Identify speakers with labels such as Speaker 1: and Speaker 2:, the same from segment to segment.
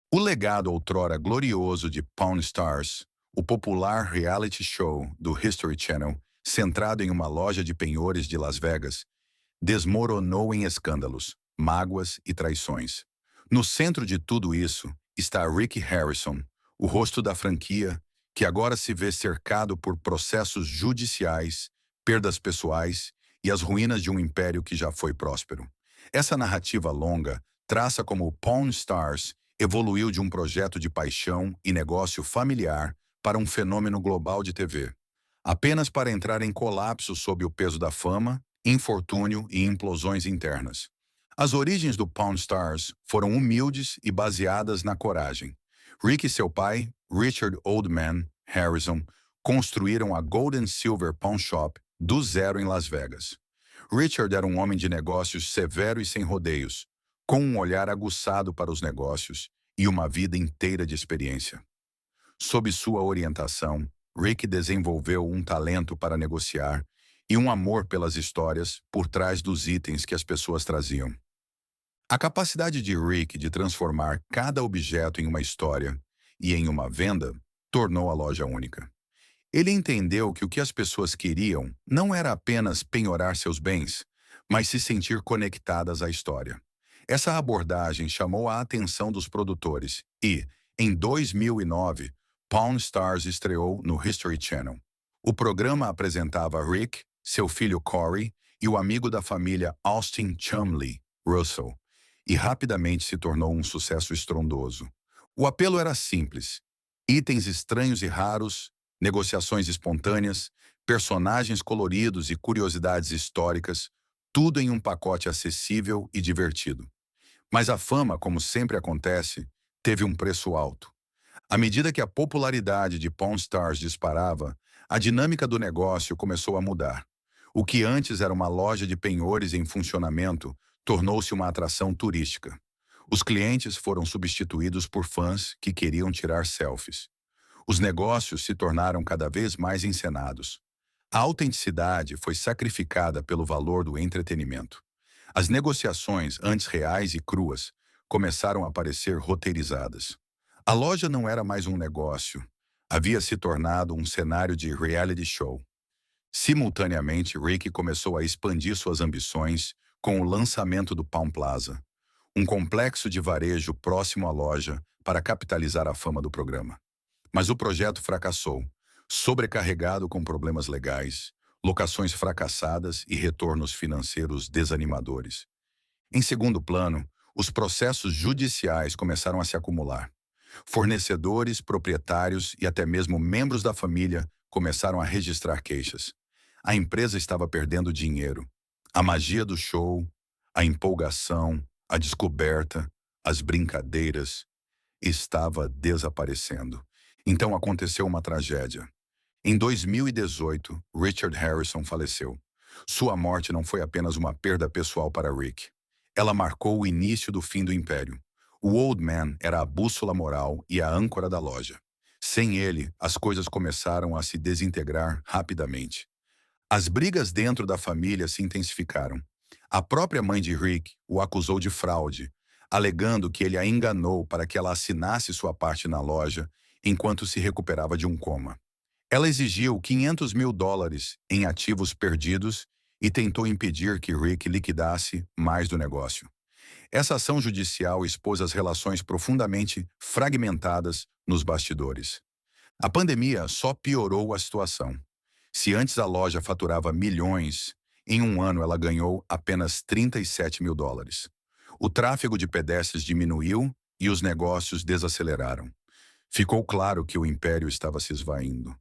Speaker 1: O legado outrora glorioso de Pawn Stars, o popular reality show do History Channel, centrado em uma loja de penhores de Las Vegas, desmoronou em escândalos, mágoas e traições. No centro de tudo isso está Rick Harrison, o rosto da franquia, que agora se vê cercado por processos judiciais, perdas pessoais e as ruínas de um império que já foi próspero. Essa narrativa longa traça como Pawn Stars evoluiu de um projeto de paixão e negócio familiar para um fenômeno global de TV, apenas para entrar em colapso sob o peso da fama, infortúnio e implosões internas. As origens do Pawn Stars foram humildes e baseadas na coragem. Rick e seu pai, Richard Oldman Harrison, construíram a Gold and Silver Pawn Shop do zero em Las Vegas. Richard era um homem de negócios severo e sem rodeios, com um olhar aguçado para os negócios e uma vida inteira de experiência. Sob sua orientação, Rick desenvolveu um talento para negociar e um amor pelas histórias por trás dos itens que as pessoas traziam. A capacidade de Rick de transformar cada objeto em uma história e em uma venda tornou a loja única. Ele entendeu que o que as pessoas queriam não era apenas penhorar seus bens, mas se sentir conectadas à história. Essa abordagem chamou a atenção dos produtores e, em 2009, Pawn Stars estreou no History Channel. O programa apresentava Rick, seu filho Corey e o amigo da família Austin Chumley, Russell, e rapidamente se tornou um sucesso estrondoso. O apelo era simples: itens estranhos e raros, negociações espontâneas, personagens coloridos e curiosidades históricas, tudo em um pacote acessível e divertido. Mas a fama, como sempre acontece, teve um preço alto. À medida que a popularidade de Pawn Stars disparava, a dinâmica do negócio começou a mudar. O que antes era uma loja de penhores em funcionamento tornou-se uma atração turística. Os clientes foram substituídos por fãs que queriam tirar selfies. Os negócios se tornaram cada vez mais encenados. A autenticidade foi sacrificada pelo valor do entretenimento. As negociações, antes reais e cruas, começaram a parecer roteirizadas. A loja não era mais um negócio, havia se tornado um cenário de reality show. Simultaneamente, Rick começou a expandir suas ambições com o lançamento do Palm Plaza, um complexo de varejo próximo à loja para capitalizar a fama do programa. Mas o projeto fracassou, sobrecarregado com problemas legais, locações fracassadas e retornos financeiros desanimadores. Em segundo plano, os processos judiciais começaram a se acumular. Fornecedores, proprietários e até mesmo membros da família começaram a registrar queixas. A empresa estava perdendo dinheiro. A magia do show, a empolgação, a descoberta, as brincadeiras estava desaparecendo. Então aconteceu uma tragédia. Em 2018, Richard Harrison faleceu. Sua morte não foi apenas uma perda pessoal para Rick. Ela marcou o início do fim do império. O Old Man era a bússola moral e a âncora da loja. Sem ele, as coisas começaram a se desintegrar rapidamente. As brigas dentro da família se intensificaram. A própria mãe de Rick o acusou de fraude, alegando que ele a enganou para que ela assinasse sua parte na loja enquanto se recuperava de um coma. Ela exigiu US$ 500.000 em ativos perdidos e tentou impedir que Rick liquidasse mais do negócio. Essa ação judicial expôs as relações profundamente fragmentadas nos bastidores. A pandemia só piorou a situação. Se antes a loja faturava milhões, em um ano ela ganhou apenas US$ 37.000. O tráfego de pedestres diminuiu e os negócios desaceleraram. Ficou claro que o império estava se esvaindo.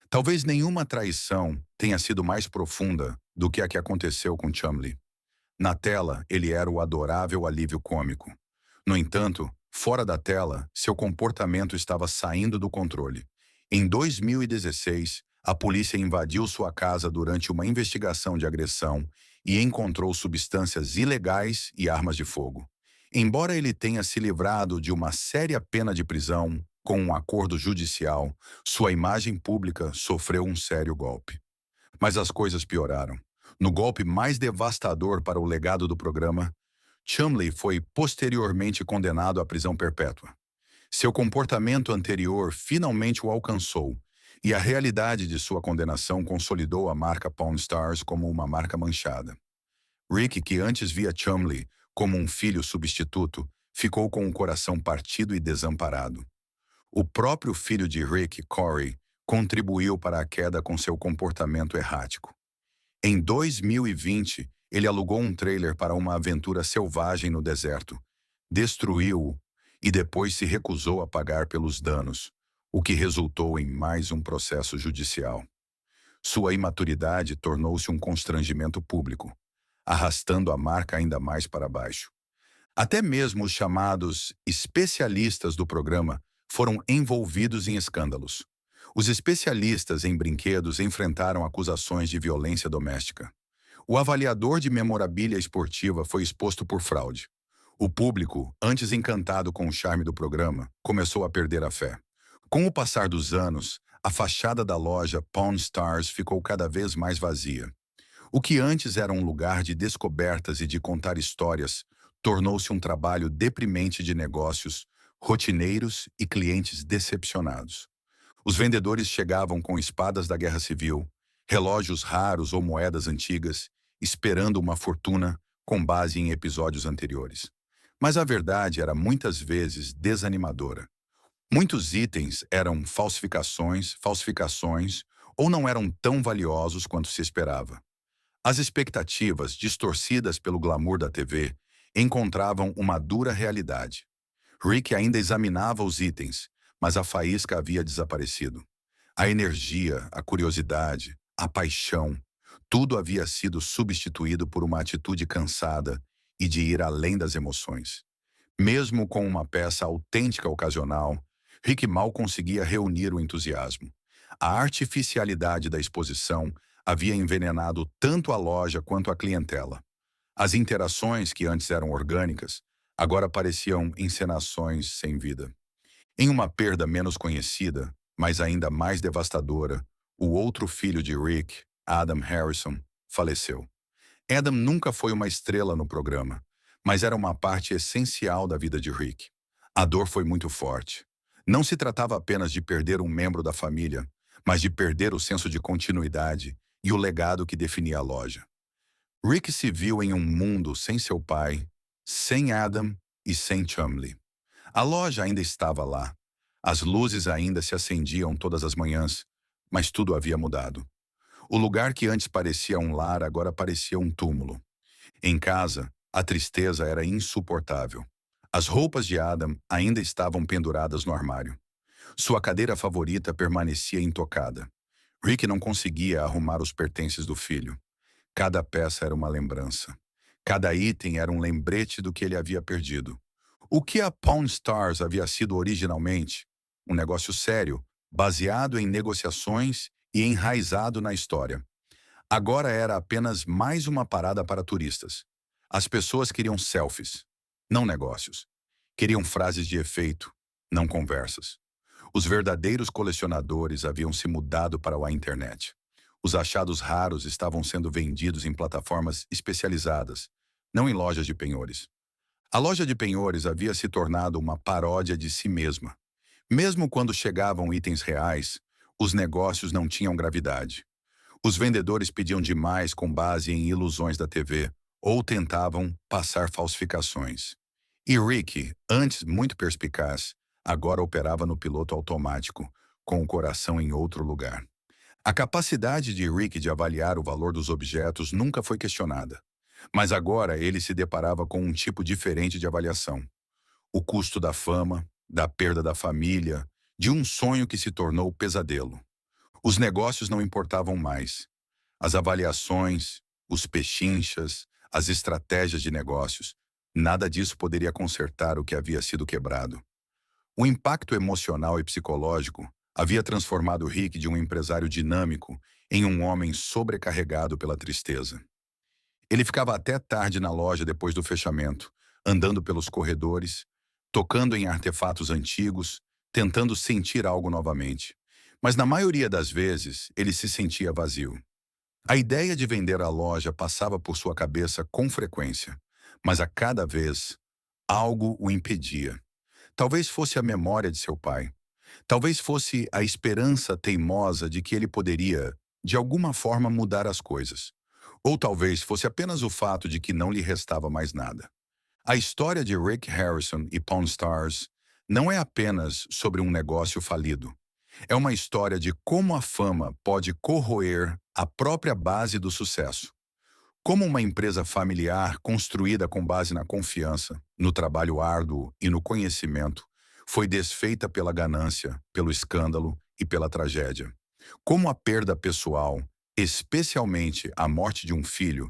Speaker 1: Talvez nenhuma traição tenha sido mais profunda do que a que aconteceu com Chumley. Na tela, ele era o adorável alívio cômico. No entanto, fora da tela, seu comportamento estava saindo do controle. Em 2016, a polícia invadiu sua casa durante uma investigação de agressão e encontrou substâncias ilegais e armas de fogo. Embora ele tenha se livrado de uma séria pena de prisão com um acordo judicial, sua imagem pública sofreu um sério golpe. Mas as coisas pioraram. No golpe mais devastador para o legado do programa, Chumley foi posteriormente condenado à prisão perpétua. Seu comportamento anterior finalmente o alcançou, e a realidade de sua condenação consolidou a marca Pawn Stars como uma marca manchada. Rick, que antes via Chumley como um filho substituto, ficou com o coração partido e desamparado. O próprio filho de Rick, Corey, contribuiu para a queda com seu comportamento errático. Em 2020, ele alugou um trailer para uma aventura selvagem no deserto, destruiu-o e depois se recusou a pagar pelos danos, o que resultou em mais um processo judicial. Sua imaturidade tornou-se um constrangimento público, arrastando a marca ainda mais para baixo. Até mesmo os chamados especialistas do programa foram envolvidos em escândalos. Os especialistas em brinquedos enfrentaram acusações de violência doméstica. O avaliador de memorabilia esportiva foi exposto por fraude. O público, antes encantado com o charme do programa, começou a perder a fé. Com o passar dos anos, a fachada da loja Pawn Stars ficou cada vez mais vazia. O que antes era um lugar de descobertas e de contar histórias, tornou-se um trabalho deprimente de negócios, rotineiros e clientes decepcionados. Os vendedores chegavam com espadas da Guerra Civil, relógios raros ou moedas antigas, esperando uma fortuna com base em episódios anteriores. Mas a verdade era muitas vezes desanimadora. Muitos itens eram falsificações ou não eram tão valiosos quanto se esperava. As expectativas, distorcidas pelo glamour da TV, encontravam uma dura realidade. Rick ainda examinava os itens, mas a faísca havia desaparecido. A energia, a curiosidade, a paixão, tudo havia sido substituído por uma atitude cansada e de ir além das emoções. Mesmo com uma peça autêntica ocasional, Rick mal conseguia reunir o entusiasmo. A artificialidade da exposição havia envenenado tanto a loja quanto a clientela. As interações, que antes eram orgânicas, agora pareciam encenações sem vida. Em uma perda menos conhecida, mas ainda mais devastadora, o outro filho de Rick, Adam Harrison, faleceu. Adam nunca foi uma estrela no programa, mas era uma parte essencial da vida de Rick. A dor foi muito forte. Não se tratava apenas de perder um membro da família, mas de perder o senso de continuidade e o legado que definia a loja. Rick se viu em um mundo sem seu pai, sem Adam e sem Chumley. A loja ainda estava lá. As luzes ainda se acendiam todas as manhãs, mas tudo havia mudado. O lugar que antes parecia um lar agora parecia um túmulo. Em casa, a tristeza era insuportável. As roupas de Adam ainda estavam penduradas no armário. Sua cadeira favorita permanecia intocada. Rick não conseguia arrumar os pertences do filho. Cada peça era uma lembrança. Cada item era um lembrete do que ele havia perdido. O que a Pawn Stars havia sido originalmente? Um negócio sério, baseado em negociações e enraizado na história. Agora era apenas mais uma parada para turistas. As pessoas queriam selfies, não negócios. Queriam frases de efeito, não conversas. Os verdadeiros colecionadores haviam se mudado para a internet. Os achados raros estavam sendo vendidos em plataformas especializadas, não em lojas de penhores. A loja de penhores havia se tornado uma paródia de si mesma. Mesmo quando chegavam itens reais, os negócios não tinham gravidade. Os vendedores pediam demais com base em ilusões da TV ou tentavam passar falsificações. E Rick, antes muito perspicaz, agora operava no piloto automático, com o coração em outro lugar. A capacidade de Rick de avaliar o valor dos objetos nunca foi questionada. Mas agora ele se deparava com um tipo diferente de avaliação. O custo da fama, da perda da família, de um sonho que se tornou pesadelo. Os negócios não importavam mais. As avaliações, os pechinchas, as estratégias de negócios, nada disso poderia consertar o que havia sido quebrado. O impacto emocional e psicológico havia transformado Rick de um empresário dinâmico em um homem sobrecarregado pela tristeza. Ele ficava até tarde na loja depois do fechamento, andando pelos corredores, tocando em artefatos antigos, tentando sentir algo novamente. Mas na maioria das vezes, ele se sentia vazio. A ideia de vender a loja passava por sua cabeça com frequência, mas a cada vez, algo o impedia. Talvez fosse a memória de seu pai. Talvez fosse a esperança teimosa de que ele poderia, de alguma forma, mudar as coisas. Ou talvez fosse apenas o fato de que não lhe restava mais nada. A história de Rick Harrison e Pawn Stars não é apenas sobre um negócio falido. É uma história de como a fama pode corroer a própria base do sucesso. Como uma empresa familiar construída com base na confiança, no trabalho árduo e no conhecimento, foi desfeita pela ganância, pelo escândalo e pela tragédia. Como a perda pessoal, especialmente a morte de um filho,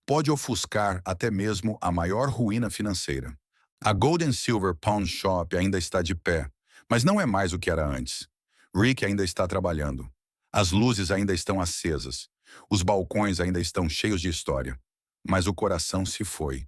Speaker 1: pode ofuscar até mesmo a maior ruína financeira. A Gold and Silver Pawn Shop ainda está de pé, mas não é mais o que era antes. Rick ainda está trabalhando. As luzes ainda estão acesas. Os balcões ainda estão cheios de história. Mas o coração se foi.